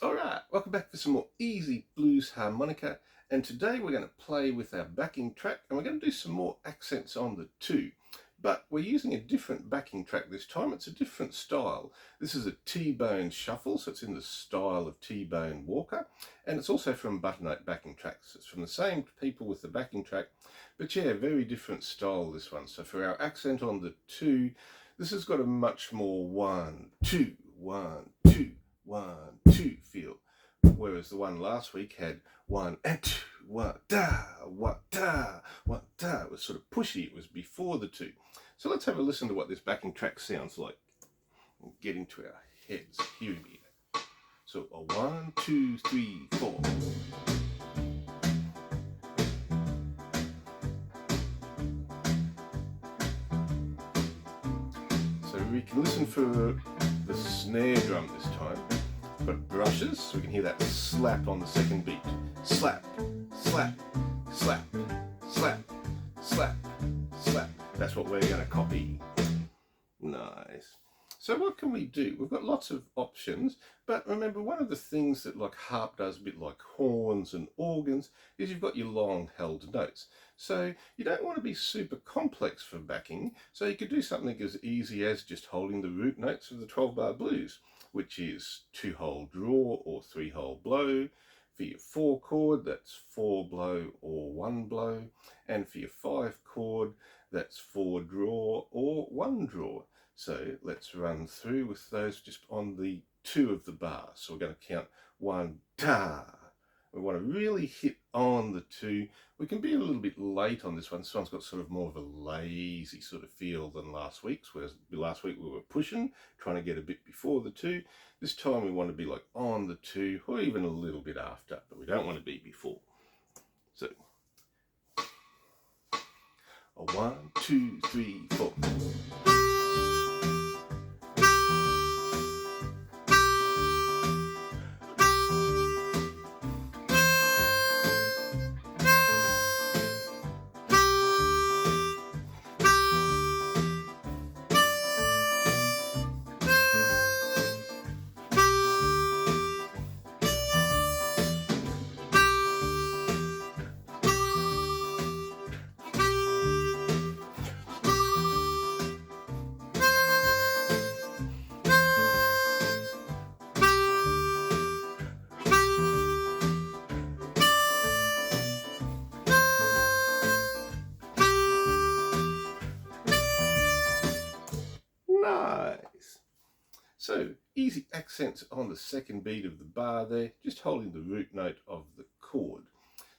Alright, welcome back for some more easy blues harmonica, and today we're going to play with our backing track and we're going to do some more accents on the 2. But we're using a different backing track this time. It's a different style. This is a T-Bone shuffle, so it's in the style of T-Bone Walker, and it's also from Butternote backing tracks. It's from the same people with the backing track, but yeah, very different style this one. So for our accent on the 2, this has got a much more 1, 2, 1, 2, 1, 2 feel, whereas the one last week had 1 and 2, 1 da, 1 da, 1 da. It was sort of pushy. It was before the 2. So let's have a listen to what this backing track sounds like and get into our heads. Here we go. So a 1, 2, 3, 4. So we can listen for the snare drum this time. Got brushes, so we can hear that slap on the second beat. Slap, slap, slap, slap, slap, slap. That's what we're going to copy. Nice. So what can we do? We've got lots of options, but remember, one of the things that like harp does, a bit like horns and organs, is you've got your long held notes. So you don't want to be super complex for backing, so you could do something as easy as just holding the root notes of the 12-bar blues, which is 2-hole draw or 3-hole blow. For your 4 chord, that's 4 blow or 1 blow, and for your 5 chord, that's 4 draw or 1 draw. So let's run through with those just on the 2 of the bar. So we're going to count 1, da. We want to really hit on the 2. We can be a little bit late on this one. This one's got sort of more of a lazy sort of feel than last week's, whereas last week we were pushing, trying to get a bit before the 2. This time we want to be like on the 2 or even a little bit after, but we don't want to be before. So a 1, 2, 3, 4. Nice. So easy accents on the second beat of the bar there, just holding the root note of the chord.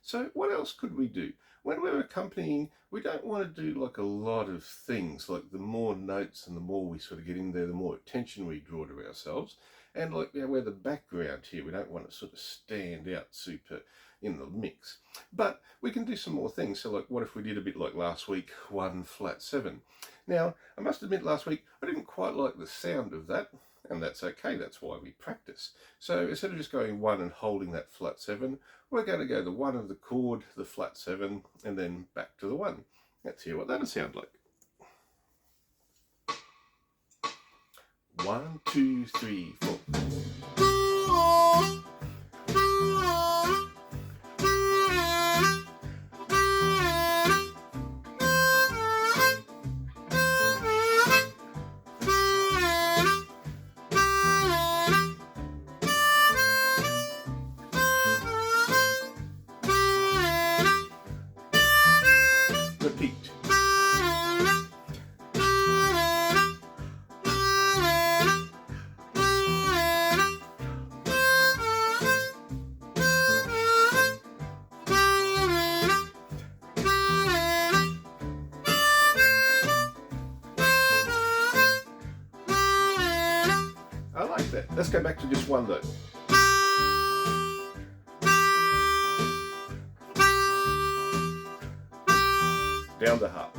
So what else could we do? When we're accompanying, we don't want to do like a lot of things, like the more notes and the more we sort of get in there, the more attention we draw to ourselves. And like we're the background here, we don't want to sort of stand out super in the mix. But we can do some more things. So like, what if we did a bit like last week, 1 flat 7. Now, I must admit last week, I didn't quite like the sound of that, and that's okay, that's why we practice. So instead of just going 1 and holding that flat 7, we're going to go the 1 of the chord, the flat 7, and then back to the 1. Let's hear what that'll sound like. 1, 2, 3, 4. Repeat. I like that. Let's go back to just 1 though. Down the harp.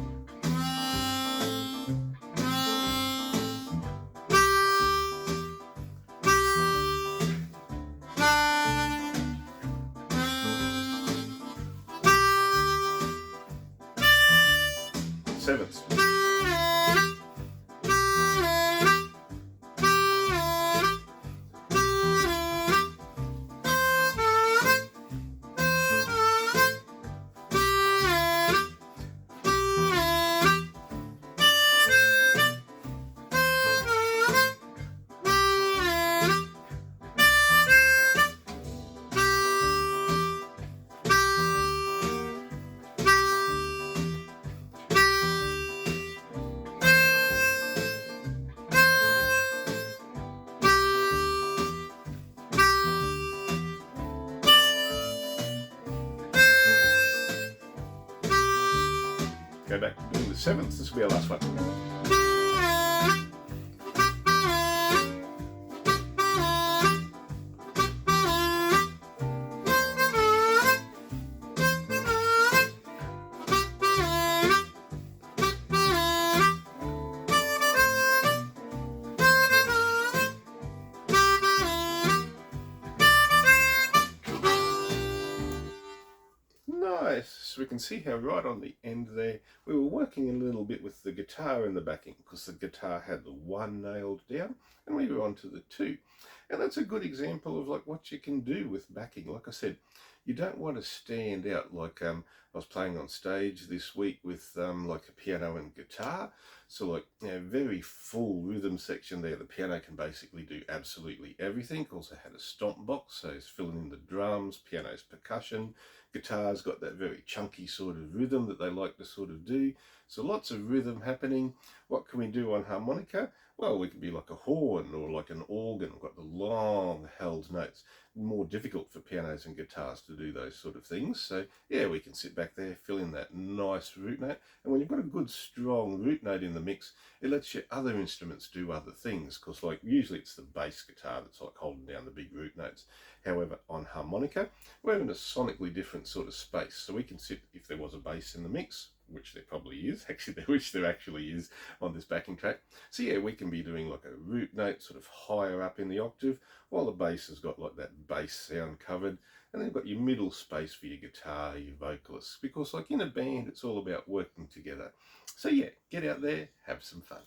Sevenths. 7th. This will be our last one. Nice. So we can see how right on the end there, we were working a little bit with the guitar in the backing because the guitar had the 1 nailed down and we were on to the 2. And that's a good example of like what you can do with backing. Like I said, you don't want to stand out like I was playing on stage this week with like a piano and guitar. So like, you know, very full rhythm section there. The piano can basically do absolutely everything. Also had a stomp box, so it's filling in the drums, piano's percussion. Guitar's got that very chunky sort of rhythm that they like to sort of do. So lots of rhythm happening. What can we do on harmonica? Well, we can be like a horn or like an organ. We've got the long held notes. More difficult for pianos and guitars to do those sort of things. So yeah, we can sit back there, fill in that nice root note. And when you've got a good strong root note in the mix, it lets your other instruments do other things. Because like usually it's the bass guitar that's like holding down the big root notes. However, on harmonica, we're in a sonically different sort of space. So we can sit, if there was a bass in the mix, which there probably is, which there actually is on this backing track. So yeah, we can be doing like a root note sort of higher up in the octave, while the bass has got like that bass sound covered. And then you've got your middle space for your guitar, your vocalists, because like in a band, it's all about working together. So yeah, get out there, have some fun.